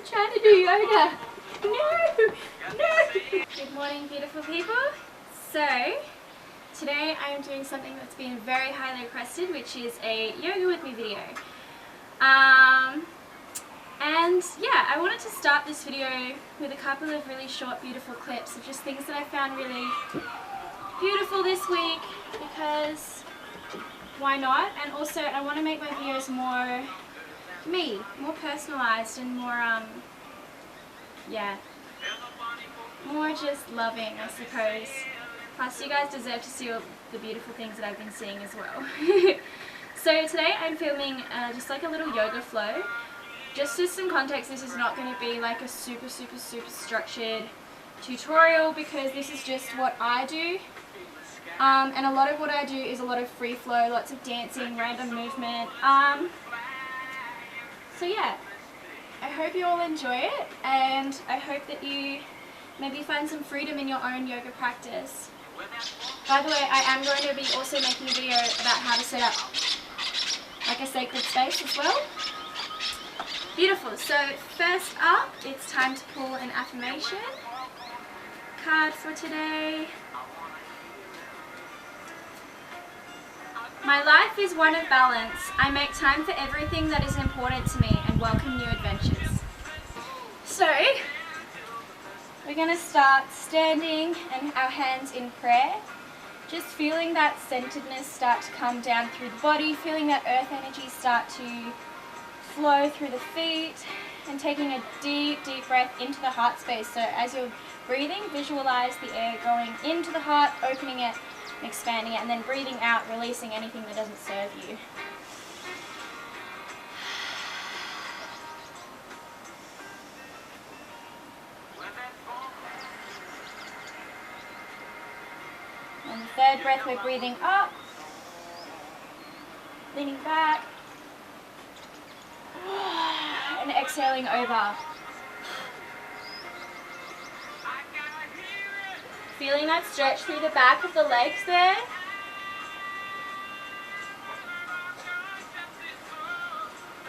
trying to do yoga. No! No! Good morning, beautiful people. So, today I am doing something that's been very highly requested, which is a yoga with me video. And yeah, I wanted to start this video with a couple of really short, beautiful clips of just things that I found really beautiful this week, because why not? And also I want to make my videos more me, more personalized and more, yeah, more just loving, I suppose. Plus you guys deserve to see all the beautiful things that I've been seeing as well. So today I'm filming just like a little yoga flow. Just as some context, this is not going to be like a super structured tutorial, because this is just what I do. And a lot of what I do is a lot of free flow, lots of dancing, random movement. So yeah, I hope you all enjoy it, and I hope that you maybe find some freedom in your own yoga practice. By the way, I am going to be also making a video about how to set up like a sacred space as well. Beautiful. So first up, it's time to pull an affirmation card for today. My life is one of balance. I make time for everything that is important to me and welcome new adventures. So, we're going to start standing and our hands in prayer. Just feeling that centeredness start to come down through the body, feeling that earth energy start to flow through the feet, and taking a deep breath into the heart space. So as you're breathing, visualize the air going into the heart, opening it, expanding it, and then breathing out, releasing anything that doesn't serve you. On the third breath, we're breathing up, leaning back, and exhaling over. Feeling that stretch through the back of the legs there.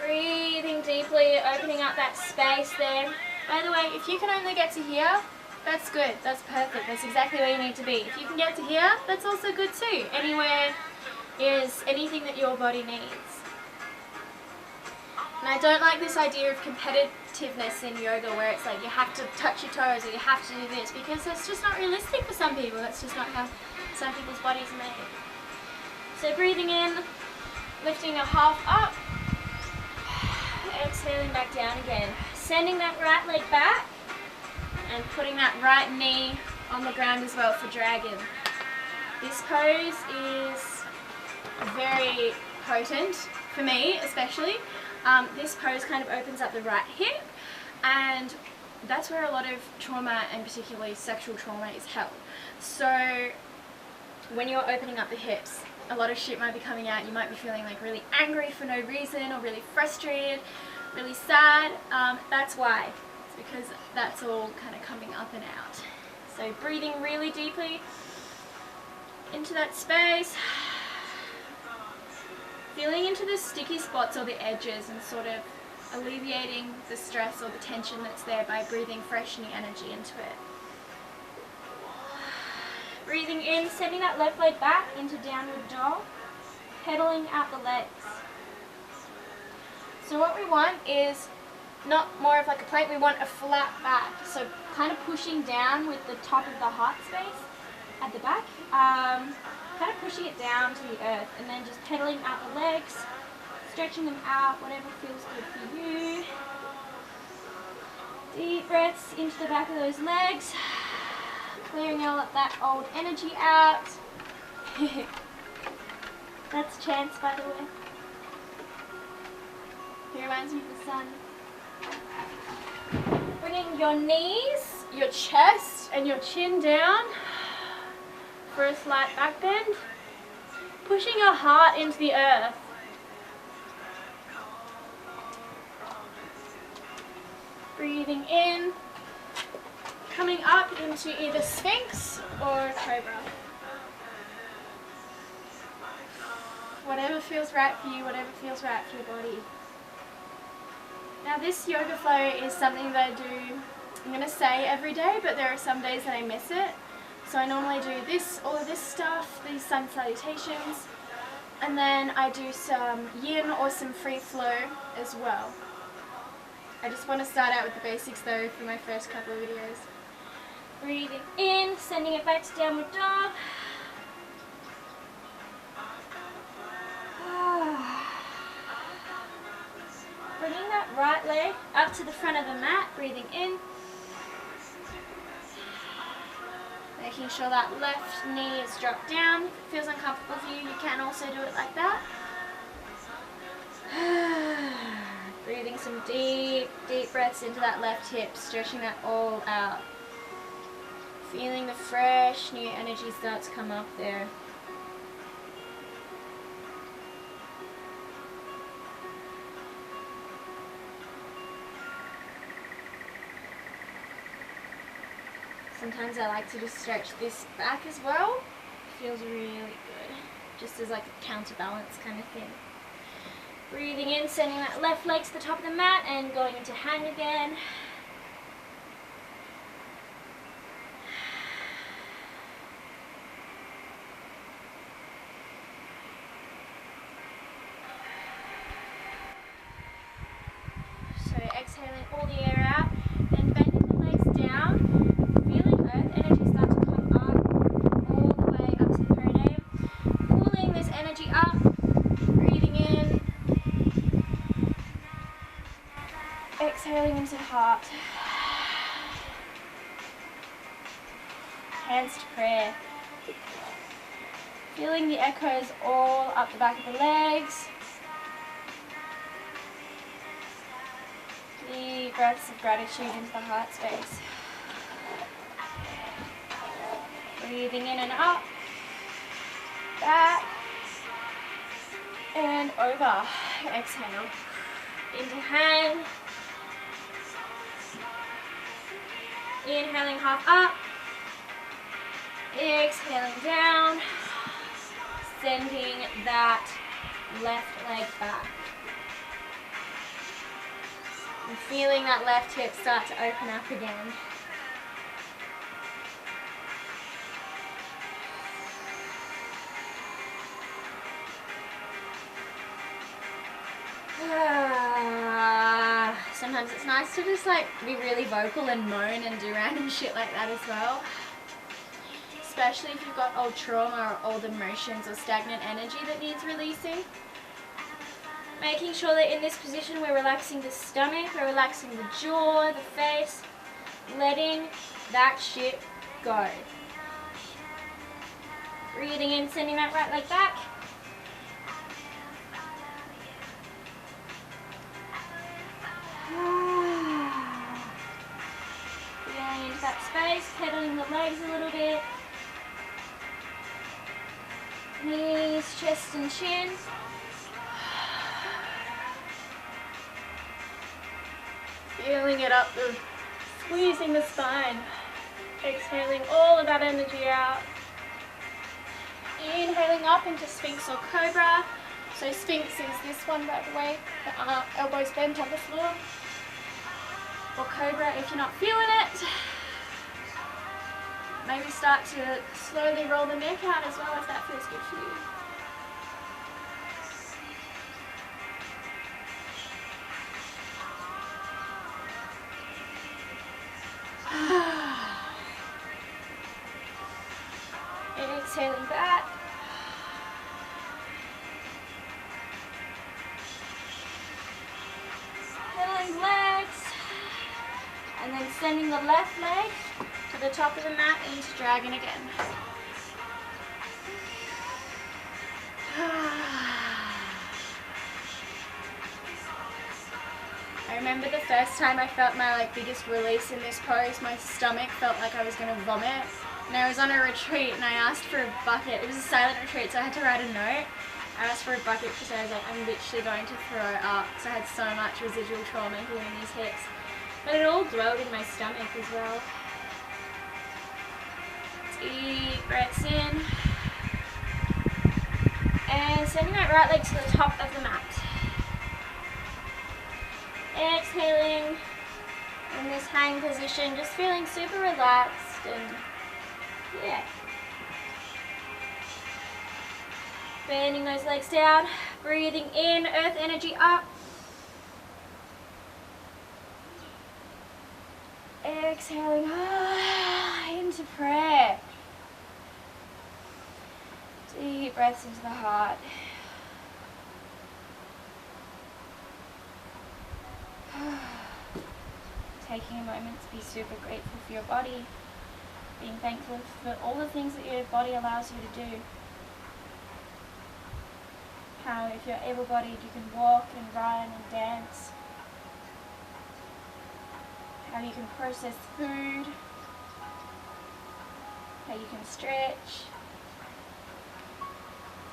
Breathing deeply, opening up that space there. By the way, if you can only get to here, that's good, that's perfect, that's exactly where you need to be. If you can get to here, that's also good too. Anywhere is anything that your body needs. And I don't like this idea of competitiveness in yoga, where it's like you have to touch your toes or you have to do this, because that's just not realistic for some people. That's just not how some people's bodies are made. So breathing in, lifting a half up, exhaling back down again. Sending that right leg back and putting that right knee on the ground as well for dragon. This pose is very potent, for me especially. This pose kind of opens up the right hip, and that's where a lot of trauma, and particularly sexual trauma, is held. So when you're opening up the hips, a lot of shit might be coming out. You might be feeling like really angry for no reason, or really frustrated, really sad. That's why. It's because that's all kind of coming up and out. So breathing really deeply into that space. Feeling into the sticky spots or the edges and sort of alleviating the stress or the tension that's there by breathing fresh new energy into it. Breathing in, sending that left leg back into downward dog, pedaling out the legs. So what we want is not more of like a plank, we want a flat back. So kind of pushing down with the top of the heart space at the back. Kind of pushing it down to the earth, and then just pedaling out the legs, stretching them out, whatever feels good for you. Deep breaths into the back of those legs, clearing all of that old energy out. That's Chance, by the way. He reminds me of the sun. Bringing your knees, your chest, and your chin down for a slight back bend, pushing your heart into the earth. Breathing in, coming up into either Sphinx or Cobra. Whatever feels right for you, whatever feels right for your body. Now this yoga flow is something that I do, I'm going to say every day, but there are some days that I miss it. So I normally do this, all of this stuff, these sun salutations, and then I do some yin or some free flow as well. I just want to start out with the basics though for my first couple of videos. Breathing in, sending it back to downward dog. Bringing that right leg up to the front of the mat, breathing in. Making sure that left knee is dropped down. If it feels uncomfortable for you, you can also do it like that. Breathing some deep, deep breaths into that left hip, stretching that all out. Feeling the fresh, new energy start to come up there. Sometimes I like to just stretch this back as well. It feels really good. Just as like a counterbalance kind of thing. Breathing in, sending that left leg to the top of the mat and going into hang again. So exhaling all the air out and bending the legs down. Feeling earth energy start to come up all the way up to the perineum. Pulling this energy up. Breathing in. Exhaling into the heart. Hands to prayer. Feeling the echoes all up the back of the legs. Deep breaths of gratitude into the heart space. Breathing in and up. Back. And over. Exhale. Into hang. Inhaling half up. Exhaling down. Sending that left leg back. And feeling that left hip start to open up again. Sometimes it's nice to just like be really vocal and moan and do random shit like that as well. Especially if you've got old trauma or old emotions or stagnant energy that needs releasing. Making sure that in this position we're relaxing the stomach, we're relaxing the jaw, the face, letting that shit go. Breathing in, sending that right leg back. Feeling into that space, pedaling the legs a little bit. Knees, chest and chin. Feeling it up, squeezing the spine. Exhaling all of that energy out. Inhaling up into Sphinx or Cobra. So Sphinx is this one, by the way, the elbows bent on the floor. Or Cobra if you're not feeling it. Maybe start to slowly roll the neck out as well if that feels good for you. Exhaling back. Pedaling legs. And then sending the left leg to the top of the mat into dragon again. I remember the first time I felt my biggest release in this pose, my stomach felt like I was going to vomit. And I was on a retreat and I asked for a bucket. It was a silent retreat, so I had to write a note. I asked for a bucket because I was like, I'm literally going to throw up. So I had so much residual trauma here in these hips. But it all dwelled in my stomach as well. Deep breaths in. And sending that right leg to the top of the mat. Exhaling in this hang position, just feeling super relaxed and yeah. Bending those legs down, breathing in, earth energy up. Exhaling into prayer. Deep breaths into the heart. Taking a moment to be super grateful for your body. Being thankful for all the things that your body allows you to do. How if you're able-bodied you can walk and run and dance. How you can process food. How you can stretch.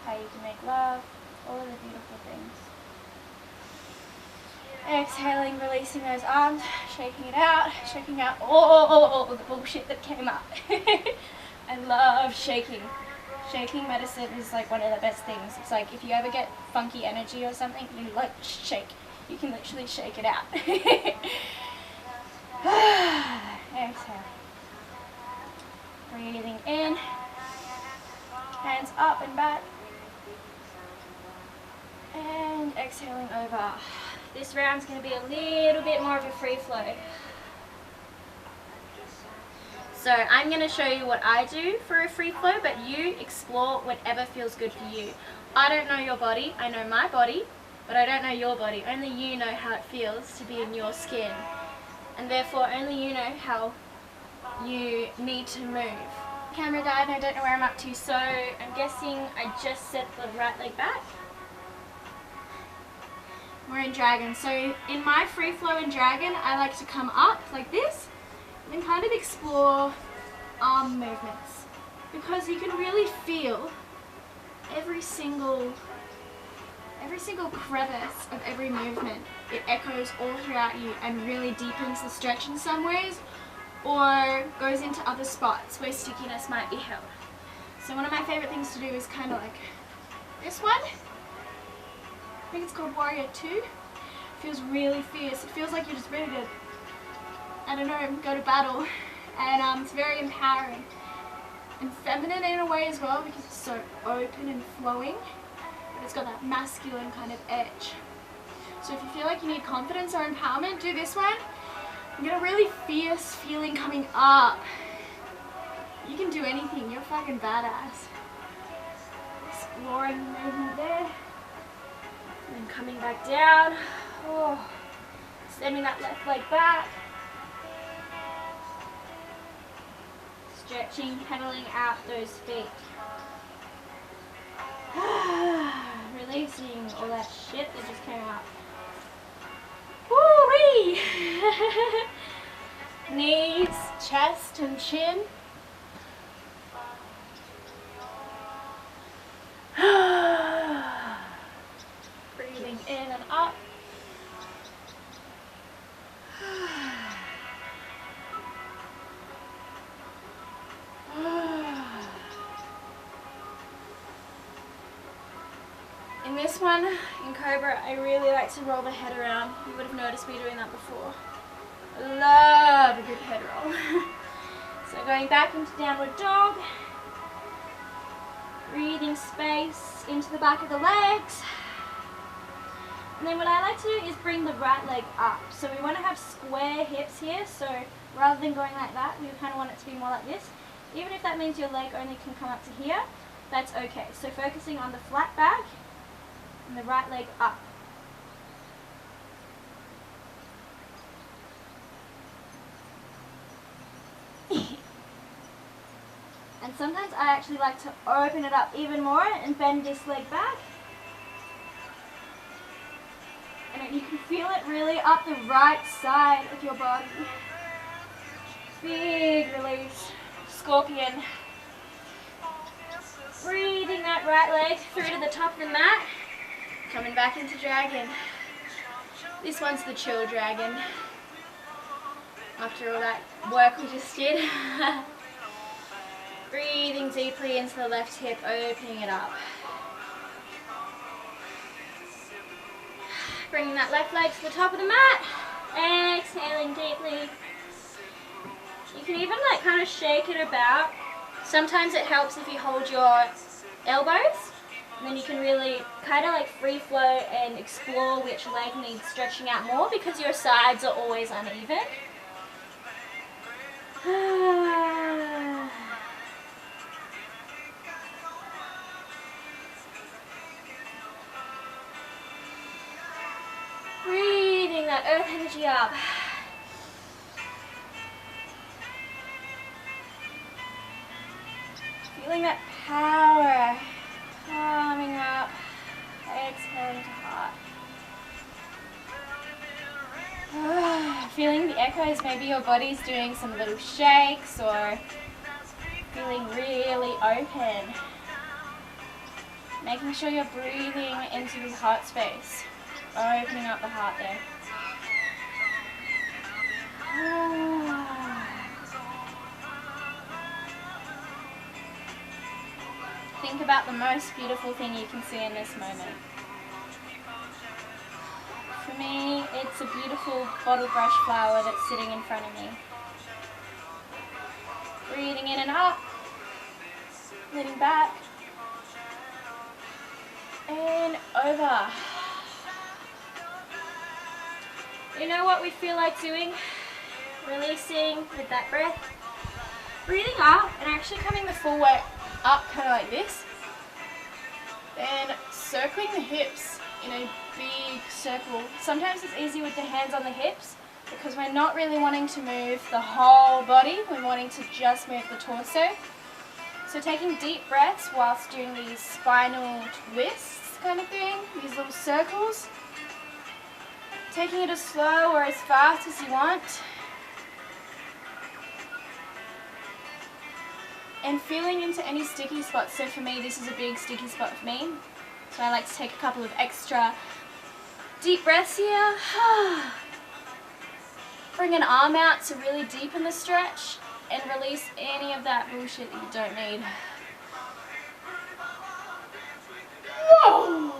How you can make love. All of the beautiful things. Exhaling, releasing those arms, shaking out all the bullshit that came up. I love shaking. Shaking medicine is like one of the best things. It's like if you ever get funky energy or something, you like shake. You can literally shake it out. Exhale. Breathing in. Hands up and back. And exhaling over. This round's going to be a little bit more of a free flow. So I'm going to show you what I do for a free flow, but you explore whatever feels good for you. I don't know your body, I know my body, but I don't know your body. Only you know how it feels to be in your skin. And therefore only you know how you need to move. Camera died and I don't know where I'm up to, so I'm guessing I just set the right leg back. We're in dragon. So in my free flow in dragon, I like to come up like this and kind of explore arm movements, because you can really feel every single crevice of every movement. It echoes all throughout you and really deepens the stretch in some ways, or goes into other spots where stickiness might be held. So one of my favorite things to do is kind of like this one. I think it's called Warrior 2. It feels really fierce. It feels like you're just ready to, I don't know, go to battle. And it's very empowering. And feminine in a way as well, because it's so open and flowing. But it's got that masculine kind of edge. So if you feel like you need confidence or empowerment, do this one. You get a really fierce feeling coming up. You can do anything. You're fucking badass. Exploring the movement there. And coming back down, extending that left leg back, stretching, pedaling out those feet, releasing all that shit that just came out. Woo-wee! Knees, chest and chin. Breathing in and up. In this one, in Cobra, I really like to roll the head around. You would have noticed me doing that before. I love a good head roll. So going back into downward dog. Breathing space into the back of the legs. And then what I like to do is bring the right leg up. So we want to have square hips here, so rather than going like that, we kind of want it to be more like this. Even if that means your leg only can come up to here, that's okay. So focusing on the flat back and the right leg up. And sometimes I actually like to open it up even more and bend this leg back. And you can feel it really up the right side of your body. Big release. Scorpion. Breathing that right leg through to the top of the mat. Coming back into dragon. This one's the chill dragon. After all that work we just did. Breathing deeply into the left hip, opening it up. Bringing that left leg to the top of the mat. Exhaling deeply. You can even like kind of shake it about. Sometimes it helps if you hold your elbows. And then you can really kind of like free flow and explore which leg needs stretching out more because your sides are always uneven. Breathing that earth energy up. Feeling that power coming up. Exhaling to heart. Feeling the echoes, maybe your body's doing some little shakes or feeling really open. Making sure you're breathing into the heart space, opening up the heart there. Think about the most beautiful thing you can see in this moment. For me, it's a beautiful bottle brush flower that's sitting in front of me. Breathing in and up, letting back, and over. You know what we feel like doing? Releasing with that breath. Breathing up and actually coming the full way up, kind of like this. Then circling the hips in a big circle. Sometimes it's easy with the hands on the hips because we're not really wanting to move the whole body. We're wanting to just move the torso. So taking deep breaths whilst doing these spinal twists kind of thing, these little circles. Taking it as slow or as fast as you want. And feeling into any sticky spots. So for me, this is a big sticky spot for me. So I like to take a couple of extra deep breaths here. Bring an arm out to really deepen the stretch and release any of that bullshit that you don't need. Whoa!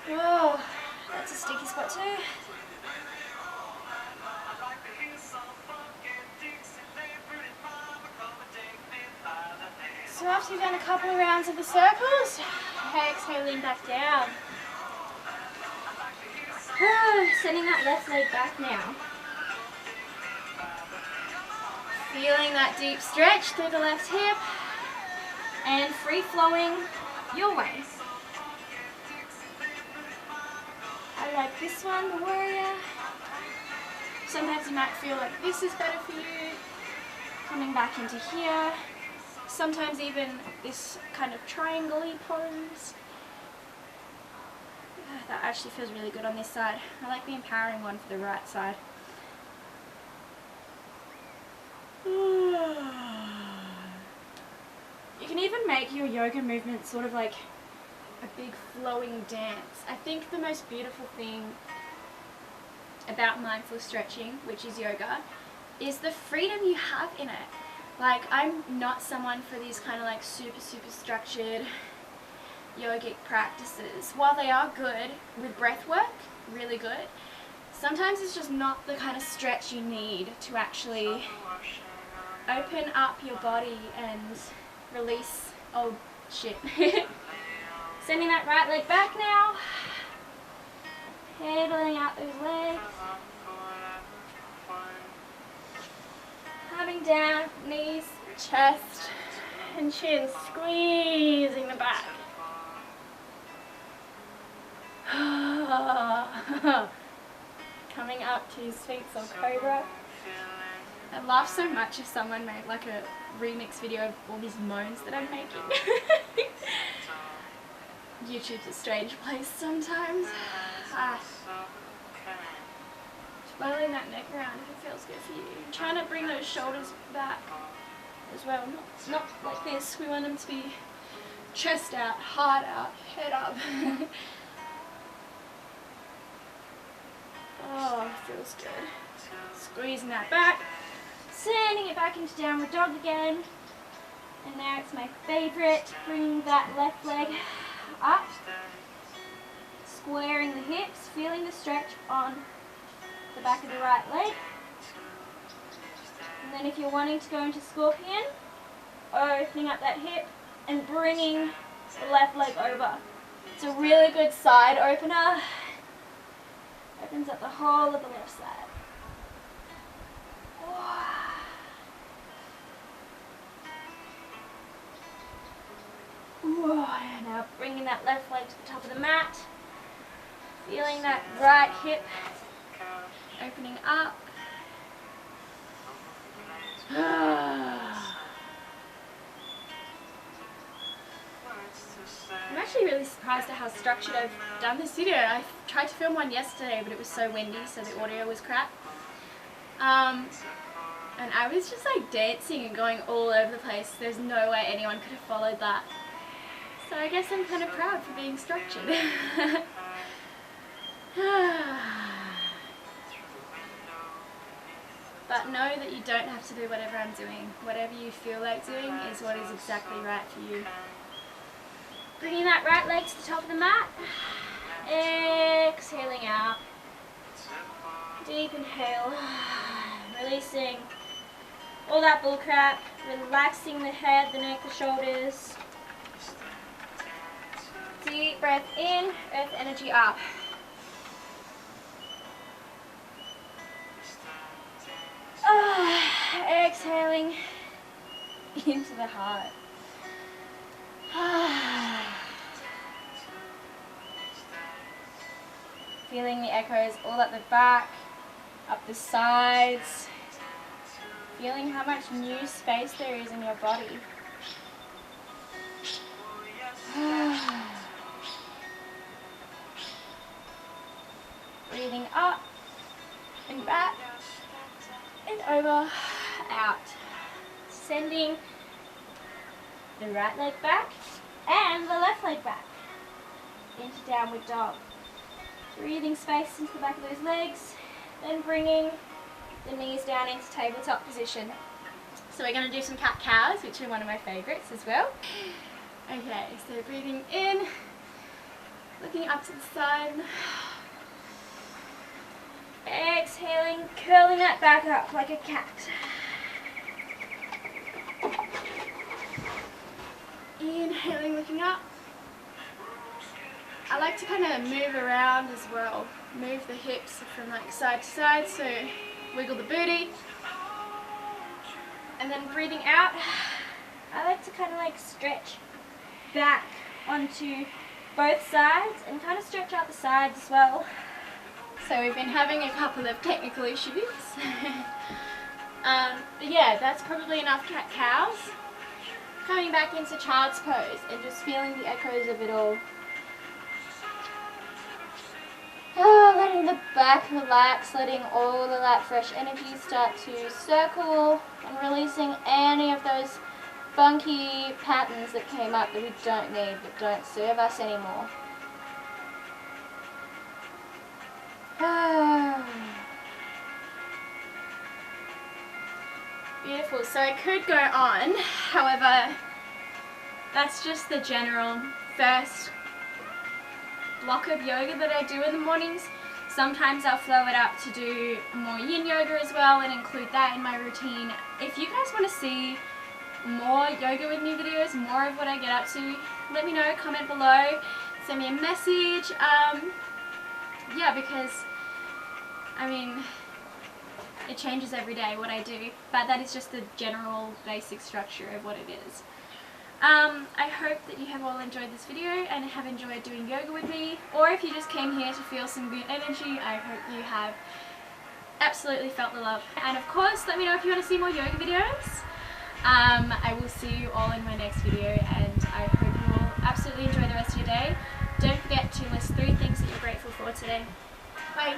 Whoa, that's a sticky spot too. So after you've done a couple of rounds of the circles, exhaling back down. Sending that left leg back now. Feeling that deep stretch through the left hip and free flowing your way. I like this one, the warrior. Sometimes you might feel like this is better for you. Coming back into here. Sometimes even this kind of triangle-y pose. That actually feels really good on this side. I like the empowering one for the right side. You can even make your yoga movement sort of like a big flowing dance. I think the most beautiful thing about mindful stretching, which is yoga, is the freedom you have in it. Like, I'm not someone for these kind of like super structured yogic practices. While they are good with breath work, really good, sometimes it's just not the kind of stretch you need to actually open up your body and release old shit. Sending that right leg back now. Pedaling out those legs. Coming down, knees, chest, and chin, squeezing the back. Coming up to Sphinx or Cobra. I'd laugh so much if someone made like a remix video of all these moans that I'm making. YouTube's a strange place sometimes. Swirling that neck around if it feels good for you. Trying to bring those shoulders back as well. Not like this. We want them to be chest out, heart out, head up. Oh, feels good. Squeezing that back. Sending it back into downward dog again. And now it's my favourite, bringing that left leg up, squaring the hips, feeling the stretch on the back of the right leg. And then if you're wanting to go into scorpion, opening up that hip and bringing the left leg over. It's a really good side opener. Opens up the whole of the left side. Now bringing that left leg to the top of the mat. Feeling that right hip opening up. I'm actually really surprised at how structured I've done this video. I tried to film one yesterday, but it was so windy, so the audio was crap. And I was just like dancing and going all over the place. There's no way anyone could have followed that. So I guess I'm kind of proud for being structured. But know that you don't have to do whatever I'm doing. Whatever you feel like doing is what is exactly right for you. Bringing that right leg to the top of the mat. Exhaling out. Deep inhale. Releasing all that bull crap. Relaxing the head, the neck, the shoulders. Deep breath in, earth energy up. Exhaling into the heart. Feeling the echoes all at the back, up the sides. Feeling how much new space there is in your body. Breathing up and back and over, out. Sending the right leg back and the left leg back into downward dog. Breathing space into the back of those legs, then bringing the knees down into tabletop position. So we're going to do some cat-cows, which are one of my favourites as well. Okay, so breathing in, looking up to the side. Exhaling, curling that back up like a cat. Inhaling, looking up. I like to kind of move around as well. Move the hips from like side to side, so wiggle the booty. And then breathing out, I like to kind of like stretch back onto both sides and kind of stretch out the sides as well. So we've been having a couple of technical issues. But yeah, that's probably enough cat-cows. Coming back into child's pose and just feeling the echoes of it all. Letting the back relax, letting all of that fresh energy start to circle and releasing any of those funky patterns that came up that we don't need, that don't serve us anymore. Beautiful. So I could go on, however, that's just the general first block of yoga that I do in the mornings. Sometimes I'll flow it up to do more yin yoga as well and include that in my routine. If you guys want to see more yoga with me videos, more of what I get up to, let me know, comment below, send me a message. Yeah, because I mean, it changes every day what I do, but that is just the general basic structure of what it is. I hope that you have all enjoyed this video and have enjoyed doing yoga with me, or if you just came here to feel some good energy, I hope you have absolutely felt the love. And of course, let me know if you want to see more yoga videos. I will see you all in my next video, and I hope you will absolutely enjoy the rest of your day. Don't forget to list 3 things that you're grateful for today. Bye!